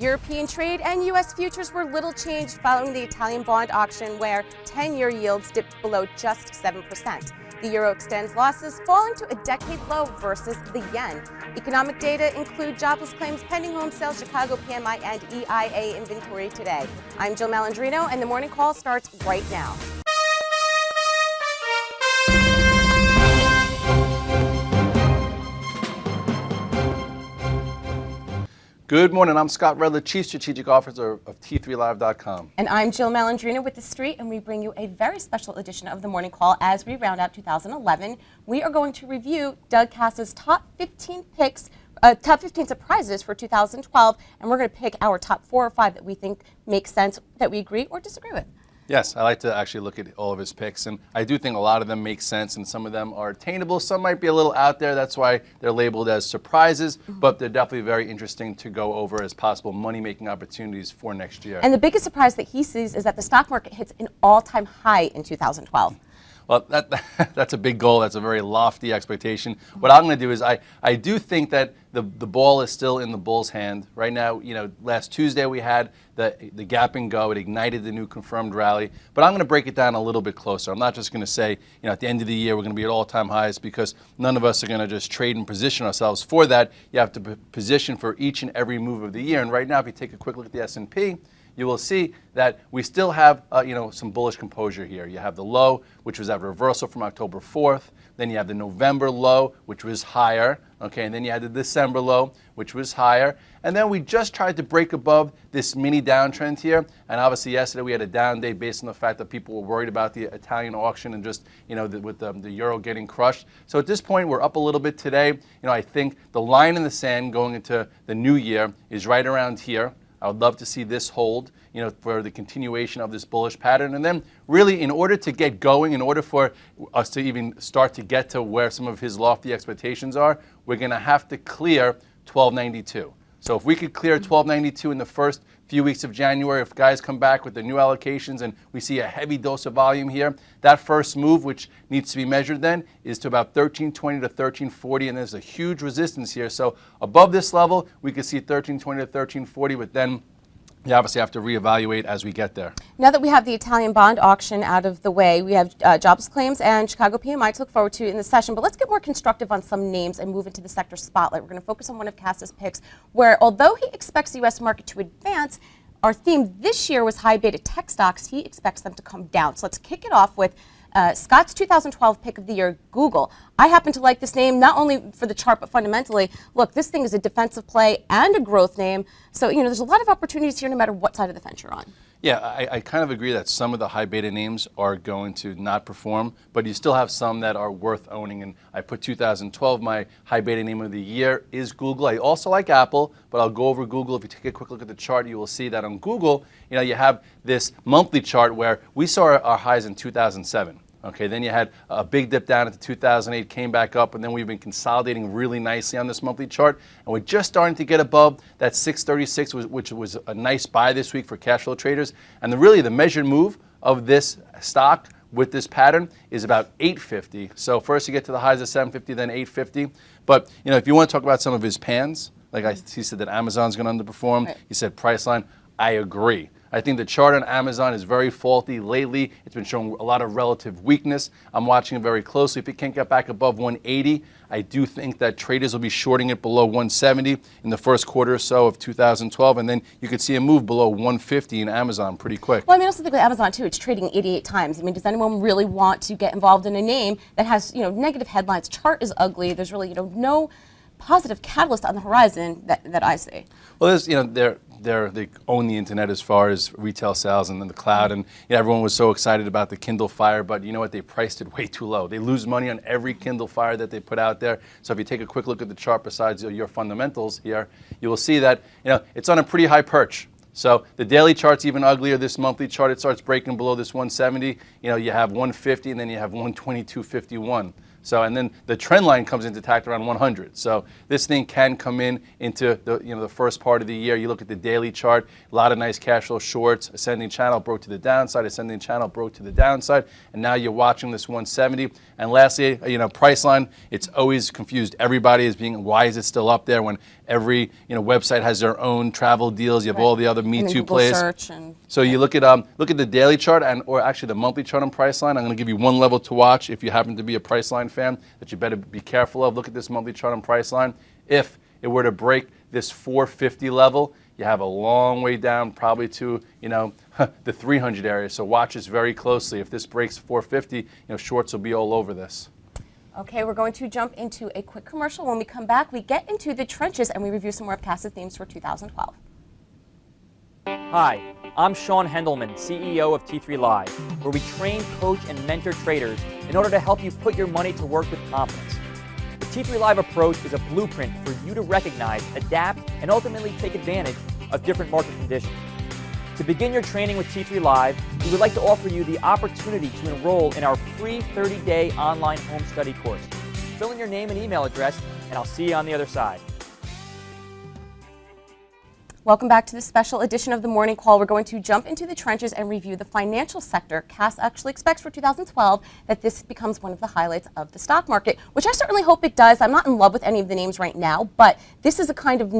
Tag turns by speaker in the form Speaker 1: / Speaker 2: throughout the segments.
Speaker 1: European trade and U.S. futures were little changed following the Italian bond auction, where 10-year yields dipped below just 7%. The euro extends losses, falling to a decade low versus the yen. Economic data include jobless claims, pending home sales, Chicago PMI, and EIA inventory today. I'm Jill Malandrino, and the morning call starts right now.
Speaker 2: Good morning. I'm Scott Redler, Chief Strategic Officer of T3Live.com.
Speaker 1: And I'm Jill Malandrino with The Street, and we bring you a very special edition of the Morning Call as we round out 2011. We are going to review Doug Kass's top 15 picks, top 15 surprises for 2012, and we're going to pick our top 4 or 5 that we think make sense, that we agree or disagree with.
Speaker 2: Yes, I like to actually look at all of his picks, and I do think a lot of them make sense, and some of them are attainable. Some might be a little out there. That's why they're labeled as surprises, but they're definitely very interesting to go over as possible money-making opportunities for next year.
Speaker 1: And the biggest surprise that he sees is that the stock market hits an all-time high in 2012.
Speaker 2: Well, that's a big goal. That's a very lofty expectation. What I'm going to do is I do think that the ball is still in the bull's hand. Right now, last Tuesday we had the gap and go. It ignited the new confirmed rally. But I'm going to break it down a little bit closer. I'm not just going to say, at the end of the year we're going to be at all-time highs, because none of us are going to just trade and position ourselves for that. You have to position for each and every move of the year. And right now, if you take a quick look at the S&P, you will see that we still have some bullish composure here. You have the low, which was that reversal from October 4th. Then you have the November low, which was higher. Okay, and then you had the December low, which was higher. And then we just tried to break above this mini downtrend here. And obviously yesterday we had a down day based on the fact that people were worried about the Italian auction and just, with the euro getting crushed. So at this point, we're up a little bit today. I think the line in the sand going into the new year is right around here. I would love to see this hold, for the continuation of this bullish pattern. And then really, in order to get going, in order for us to even start to get to where some of his lofty expectations are, we're going to have to clear 1292. So if we could clear 1292 in the first few weeks of January, if guys come back with their new allocations and we see a heavy dose of volume here, that first move, which needs to be measured then, is to about 1320 to 1340, and there's a huge resistance here. So above this level, we could see 1320 to 1340, but then you obviously have to reevaluate as we get there. Now
Speaker 1: that we have the Italian bond auction out of the way, we have jobs claims and Chicago PMI to look forward to in the session. But let's get more constructive on some names and move into the sector spotlight. We're going to focus on one of Kass's picks, where although he expects the U.S. market to advance, our theme this year was high beta tech stocks. He expects them to come down. So let's kick it off with Scott's 2012 pick of the year, Google. I happen to like this name not only for the chart, but fundamentally. Look, this thing is a defensive play and a growth name. So, there's a lot of opportunities here no matter what side of the fence you're on.
Speaker 2: Yeah, I kind of agree that some of the high beta names are going to not perform, but you still have some that are worth owning. And I put 2012, my high beta name of the year is Google. I also like Apple, but I'll go over Google. If you take a quick look at the chart, you will see that on Google, you have this monthly chart where we saw our highs in 2007. Okay, then you had a big dip down into 2008, came back up, and then we've been consolidating really nicely on this monthly chart. And we're just starting to get above that 636, which was a nice buy this week for cash flow traders. And the measured move of this stock with this pattern is about 850. So first you get to the highs of 750, then 850. But if you want to talk about some of his pans, he said that Amazon's going to underperform. Right. He said Priceline. I agree. I think the chart on Amazon is very faulty lately. It's been showing a lot of relative weakness. I'm watching it very closely. If it can't get back above 180, I do think that traders will be shorting it below 170 in the first quarter or so of 2012, and then you could see a move below 150 in Amazon pretty quick.
Speaker 1: Well, I also think with Amazon too, it's trading 88 times. Does anyone really want to get involved in a name that has negative headlines? Chart is ugly. There's really no positive catalyst on the horizon that I see.
Speaker 2: Well, there's they own the internet as far as retail sales and then the cloud, and everyone was so excited about the Kindle Fire, but you know what? They priced it way too low. They lose money on every Kindle Fire that they put out there. So if you take a quick look at the chart besides your fundamentals here, you will see that it's on a pretty high perch. So the daily chart's even uglier. This monthly chart, it starts breaking below this 170. You have 150, and then you have 122.51. So, and then the trend line comes into attack around 100. So this thing can come into the first part of the year. You look at the daily chart, a lot of nice cash flow shorts, ascending channel broke to the downside, ascending channel broke to the downside, and now you're watching this 170. And lastly, Priceline, it's always confused everybody as being, why is it still up there when every website has their own travel deals? You have all the other Me Too plays. So you look at the daily chart or actually the monthly chart on Priceline. I'm going to give you one level to watch if you happen to be a Priceline fan that you better be careful of. Look at this monthly chart on Priceline. If it were to break this 450 level, you have a long way down, probably to the 300 area. So watch this very closely. If this breaks 450, shorts will be all over this.
Speaker 1: Okay, we're going to jump into a quick commercial. When we come back, we get into the trenches and we review some more of Cass's themes for 2012.
Speaker 3: Hi, I'm Sean Hendelman, CEO of T3 Live, where we train, coach, and mentor traders in order to help you put your money to work with confidence. The T3 Live approach is a blueprint for you to recognize, adapt, and ultimately take advantage of different market conditions. To begin your training with T3 Live, we would like to offer you the opportunity to enroll in our free 30-day online home study course. Fill in your name and email address, and I'll see you on the other side.
Speaker 1: Welcome back to this special edition of the Morning Call. We're going to jump into the trenches and review the financial sector. Cass actually expects for 2012 that this becomes one of the highlights of the stock market, which I certainly hope it does. I'm not in love with any of the names right now, but this is a kind of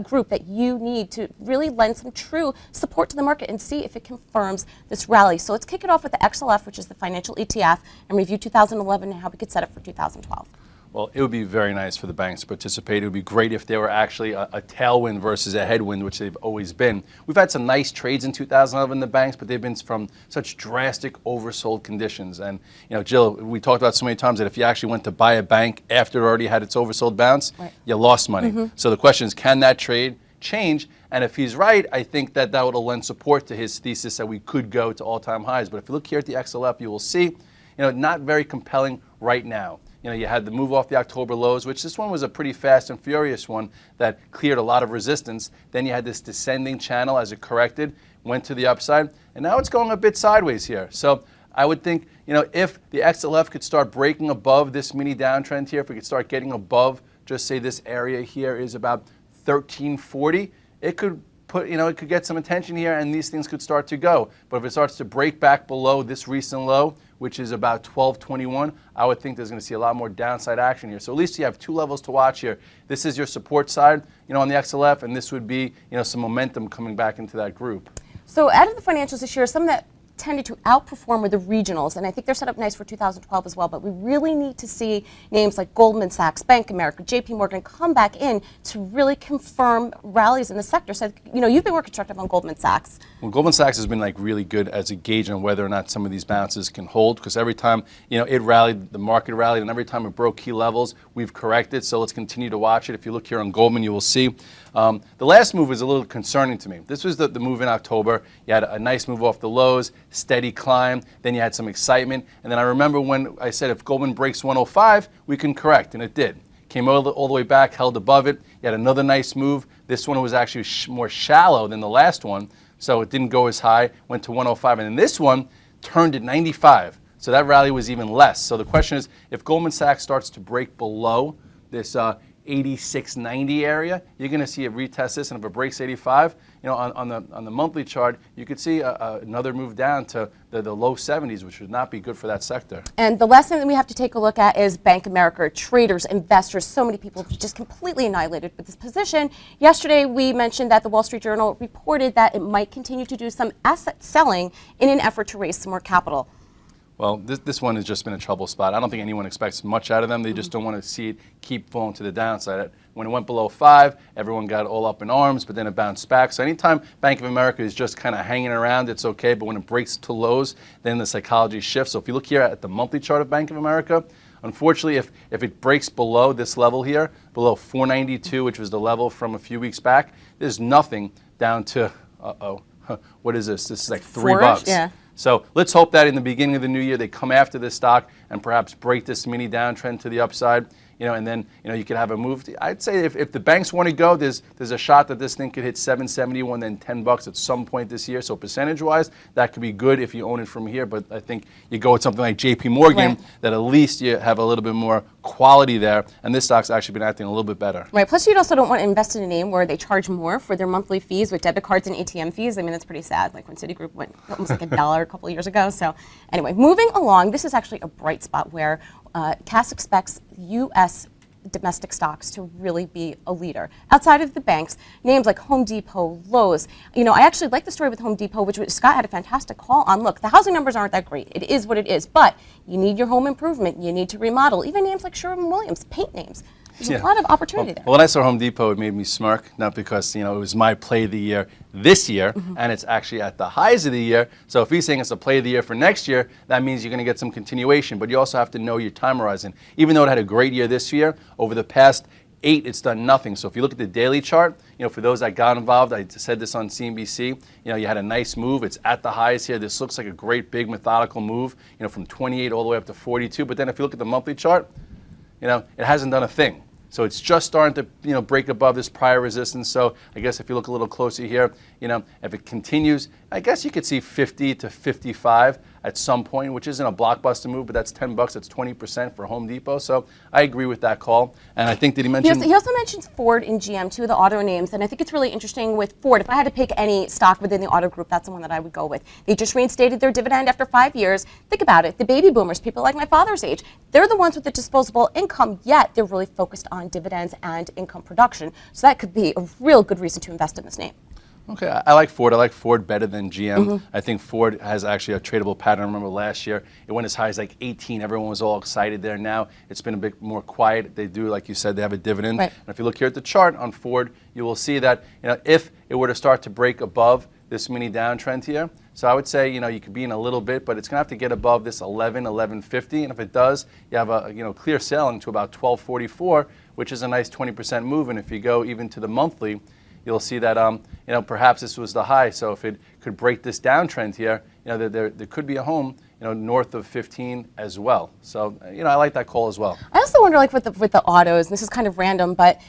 Speaker 1: group that you need to really lend some true support to the market and see if it confirms this rally. So let's kick it off with the XLF, which is the financial ETF, and review 2011 and how we could set up for 2012.
Speaker 2: Well, it would be very nice for the banks to participate. It would be great if they were actually a tailwind versus a headwind, which they've always been. We've had some nice trades in 2011 in the banks, but they've been from such drastic oversold conditions. And, Jill, we talked about so many times that if you actually went to buy a bank after it already had its oversold bounce, you lost money. So the question is, can that trade change? And if he's right, I think that would lend support to his thesis that we could go to all-time highs. But if you look here at the XLF, you will see, not very compelling right now. You had the move off the October lows, which this one was a pretty fast and furious one that cleared a lot of resistance. Then you had this descending channel as it corrected, went to the upside, and now it's going a bit sideways here. So I would think, if the XLF could start breaking above this mini downtrend here, if we could start getting above, just say this area here is about 1340, it could it could get some attention here and these things could start to go. But if it starts to break back below this recent low, which is about 1221, I would think there's going to see a lot more downside action here. So at least you have two levels to watch here. This is your support side, on the XLF, and this would be, some momentum coming back into that group.
Speaker 1: So out of the financials this year, some that tended to outperform were the regionals, and I think they're set up nice for 2012 as well, but we really need to see names like Goldman Sachs, Bank of America, JP Morgan come back in to really confirm rallies in the sector. So, you've been more constructive on Goldman Sachs.
Speaker 2: Well, Goldman Sachs has been really good as a gauge on whether or not some of these bounces can hold, because every time, it rallied, the market rallied, and every time it broke key levels, we've corrected. So let's continue to watch it. If you look here on Goldman, you will see the last move was a little concerning to me. This was the move in October. You had a nice move off the lows, steady climb, then you had some excitement, and then I remember when I said if Goldman breaks 105, we can correct, and it did. Came all the way back, held above it. You had another nice move. This one was actually more shallow than the last one, so it didn't go as high, went to 105, and then this one turned at 95, so that rally was even less. So the question is, if Goldman Sachs starts to break below this 86.90 area, you're going to see it retest this, and if it breaks 85, on the monthly chart, you could see another move down to the low 70s, which would not be good for that sector.
Speaker 1: And the last thing that we have to take a look at is Bank of America, traders, investors, so many people just completely annihilated with this position. Yesterday, we mentioned that the Wall Street Journal reported that it might continue to do some asset selling in an effort to raise some more capital.
Speaker 2: Well, this one has just been a trouble spot. I don't think anyone expects much out of them. They just don't want to see it keep falling to the downside. When it went below 5, everyone got all up in arms, but then it bounced back. So anytime Bank of America is just kind of hanging around, it's okay. But when it breaks to lows, then the psychology shifts. So if you look here at the monthly chart of Bank of America, unfortunately, if it breaks below this level here, below 492, which was the level from a few weeks back, there's nothing down to, what is this? This is like $3.
Speaker 1: Yeah.
Speaker 2: So let's hope that in the beginning of the new year they come after this stock and perhaps break this mini downtrend to the upside. And then, you could have a move. I'd say if the banks want to go, there's a shot that this thing could hit 771, then $10 at some point this year. So percentage-wise, that could be good if you own it from here. But I think you go with something like JP Morgan,
Speaker 1: right,
Speaker 2: that at least you have a little bit more quality there. And this stock's actually been acting a little bit better.
Speaker 1: Right. Plus, you also don't want to invest in a name where they charge more for their monthly fees with debit cards and ATM fees. I mean, that's pretty sad. Like when Citigroup went almost like $1 a couple of years ago. So anyway, moving along, this is actually a bright spot where Cass expects U.S. domestic stocks to really be a leader. Outside of the banks, names like Home Depot, Lowe's. I actually like the story with Home Depot, which Scott had a fantastic call on. Look, the housing numbers aren't that great. It is what it is. But you need your home improvement. You need to remodel. Even names like Sherwin-Williams, paint names. There's a lot of opportunity there.
Speaker 2: Well, when I saw Home Depot, it made me smirk, not because it was my play of the year this year, and it's actually at the highs of the year. So if he's saying it's a play of the year for next year, that means you're going to get some continuation. But you also have to know your time horizon. Even though it had a great year this year, over the past 8, it's done nothing. So if you look at the daily chart, for those that got involved, I said this on CNBC, you had a nice move. It's at the highs here. This looks like a great big methodical move, from 28 all the way up to 42. But then if you look at the monthly chart, it hasn't done a thing. So it's just starting to break above this prior resistance. So I guess if you look a little closer here, if it continues, I guess you could see 50 to 55 at some point, which isn't a blockbuster move, but that's $10. That's 20% for Home Depot. So I agree with that call. And I think that he mentioned...
Speaker 1: He also mentions Ford and GM, two of the auto names. And I think it's really interesting with Ford. If I had to pick any stock within the auto group, that's the one that I would go with. They just reinstated their dividend after 5 years. Think about it. The baby boomers, people like my father's age, they're the ones with the disposable income, yet they're really focused on dividends and income production. So that could be a real good reason to invest in this name.
Speaker 2: Okay, I like Ford. I like Ford better than GM. I think Ford has actually a tradable pattern. I remember last year, it went as high as like 18. Everyone was all excited there. Now it's been a bit more quiet. They do, like you said, they have a dividend.
Speaker 1: Right.
Speaker 2: And if you look here at the chart on Ford, you will see that if it were to start to break above this mini downtrend here, so I would say you could be in a little bit, but it's going to have to get above this 11.50, and if it does, you have a clear selling to about 12.44, which is a nice 20% move. And if you go even to the monthly, you'll see that perhaps this was the high. So if it could break this downtrend here, there could be a home north of 15 as well. So I like that call as well.
Speaker 1: I also wonder, like with the autos, and this is kind of random, but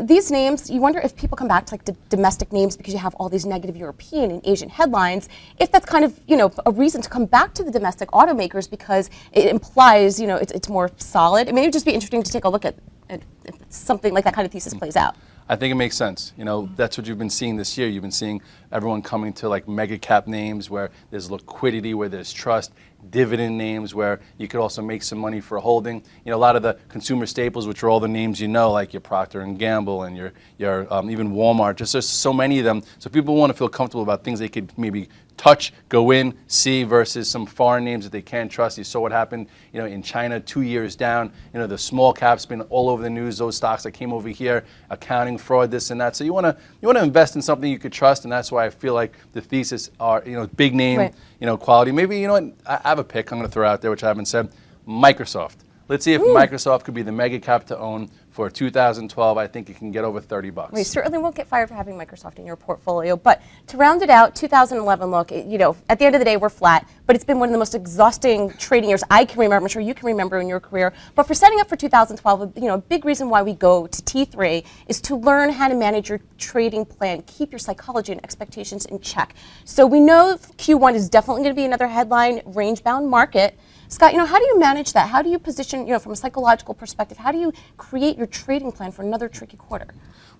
Speaker 1: these names, you wonder if people come back to like domestic names because you have all these negative European and Asian headlines. If that's kind of a reason to come back to the domestic automakers because it implies it's more solid. I mean, it would just be interesting to take a look at if something like that kind of thesis plays out.
Speaker 2: I think it makes sense. That's what you've been seeing this year. You've been seeing everyone coming to like mega cap names where there's liquidity, where there's trust, dividend names where you could also make some money for holding. A lot of the consumer staples, which are all the names like your Procter and Gamble and your even Walmart. Just there's so many of them. So people want to feel comfortable about things they could maybe touch, go in, see, versus some foreign names that they can't trust. You saw what happened, in China 2 years down. The small caps been all over the news. Those stocks that came over here, accounting fraud, this and that. So you want to invest in something you could trust, and that's why I feel like the thesis are big name,
Speaker 1: right,
Speaker 2: quality. Maybe what I have a pick I'm going to throw out there, which I haven't said. Microsoft. Let's see if Microsoft could be the mega cap to own for 2012. I think it can get over $30.
Speaker 1: We certainly won't get fired for having Microsoft in your portfolio. But to round it out, 2011 look, at the end of the day, we're flat. But it's been one of the most exhausting trading years I can remember. I'm sure you can remember in your career. But for setting up for 2012, a big reason why we go to T3 is to learn how to manage your trading plan, keep your psychology and expectations in check. So we know Q1 is definitely going to be another headline range-bound market. Scott, how do you manage that? How do you position, from a psychological perspective, how do you create your trading plan for another tricky quarter?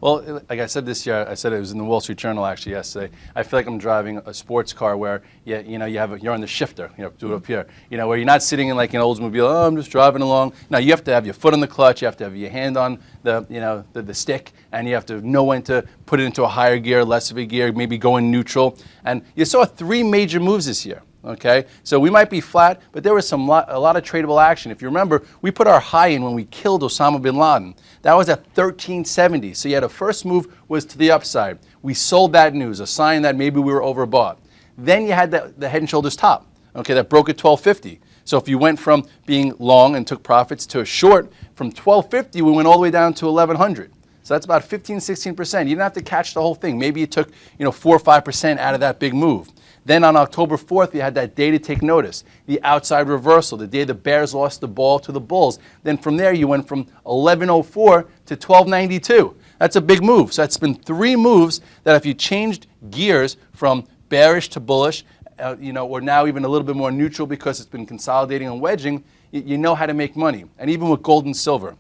Speaker 2: Well, like I said this year, I said it was in the Wall Street Journal actually yesterday. I feel like I'm driving a sports car where you're on the shifter, do it up here, where you're not sitting in like an Oldsmobile. Oh, I'm just driving along. No, you have to have your foot on the clutch. You have to have your hand on the stick, and you have to know when to put it into a higher gear, less of a gear, maybe go in neutral. And you saw 3 major moves this year. Okay, so we might be flat, but there was a lot of tradable action. If you remember, we put our high in when we killed Osama bin Laden. That was at 1370. So you had a first move was to the upside. We sold that news, a sign that maybe we were overbought. Then you had the head and shoulders top. Okay, that broke at 1250. So if you went from being long and took profits to a short, from 1250 we went all the way down to 1100. So that's about 15, 16%. You didn't have to catch the whole thing. Maybe you took 4 or 5% out of that big move. Then on October 4th, you had that day to take notice, the outside reversal, the day the Bears lost the ball to the Bulls. Then from there, you went from 1104 to 1292. That's a big move. So that's been 3 moves that if you changed gears from bearish to bullish, or now even a little bit more neutral because it's been consolidating and wedging, you know how to make money. And even with gold and silver.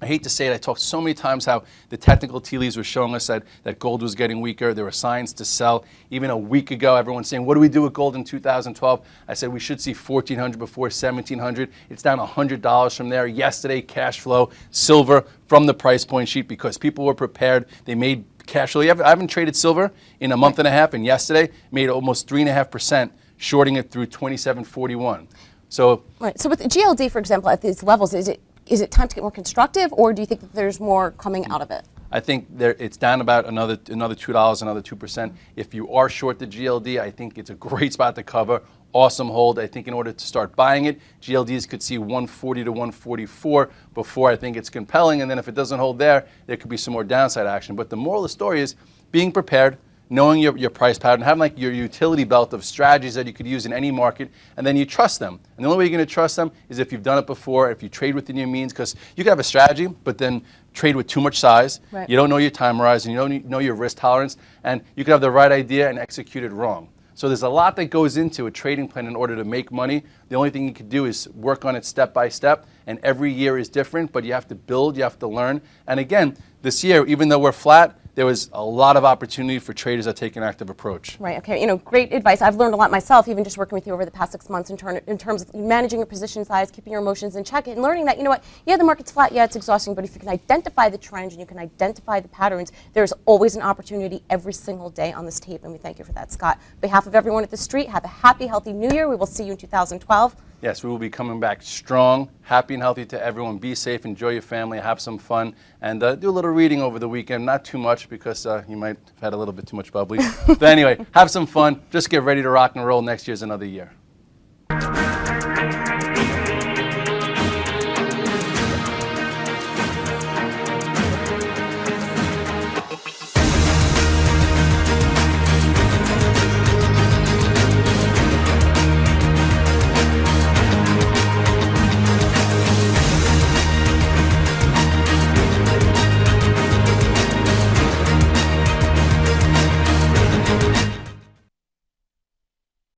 Speaker 2: I hate to say it, I talked so many times how the technical tea leaves were showing us that gold was getting weaker. There were signs to sell. Even a week ago, everyone's saying, what do we do with gold in 2012? I said we should see 1,400 before 1,700. It's down $100 from there. Yesterday, cash flow, silver from the price point sheet because people were prepared. They made cash flow. I haven't traded silver in a month and a half, and yesterday made almost 3.5%, shorting it through 27.41. So,
Speaker 1: right. So with the GLD, for example, at these levels, is it time to get more constructive, or do you think that there's more coming out of it?
Speaker 2: I think it's down about another $2, another 2%. If you are short the GLD, I think it's a great spot to cover. Awesome hold. I think in order to start buying it, GLDs could see 140 to 144 before I think it's compelling. And then if it doesn't hold there could be some more downside action. But the moral of the story is being prepared, knowing your price pattern, having like your utility belt of strategies that you could use in any market, and then you trust them. And the only way you're going to trust them is if you've done it before, if you trade within your means, because you can have a strategy, but then trade with too much size.
Speaker 1: Right.
Speaker 2: You don't know your time horizon, you don't know your risk tolerance, and you could have the right idea and execute it wrong. So there's a lot that goes into a trading plan in order to make money. The only thing you can do is work on it step by step, and every year is different, but you have to build, you have to learn. And again, this year, even though we're flat, there was a lot of opportunity for traders that take an active approach.
Speaker 1: Right, okay, great advice. I've learned a lot myself, even just working with you over the past 6 months in terms of managing your position size, keeping your emotions in check, and learning that, yeah, the market's flat, yeah, it's exhausting, but if you can identify the trends and you can identify the patterns, there's always an opportunity every single day on this tape, and we thank you for that, Scott. On behalf of everyone at the street, have a happy, healthy New Year. We will see you in 2012.
Speaker 2: Yes, we will be coming back strong, happy and healthy to everyone. Be safe, enjoy your family, have some fun, and do a little reading over the weekend. Not too much because you might have had a little bit too much bubbly. But anyway, have some fun. Just get ready to rock and roll. Next year's another year.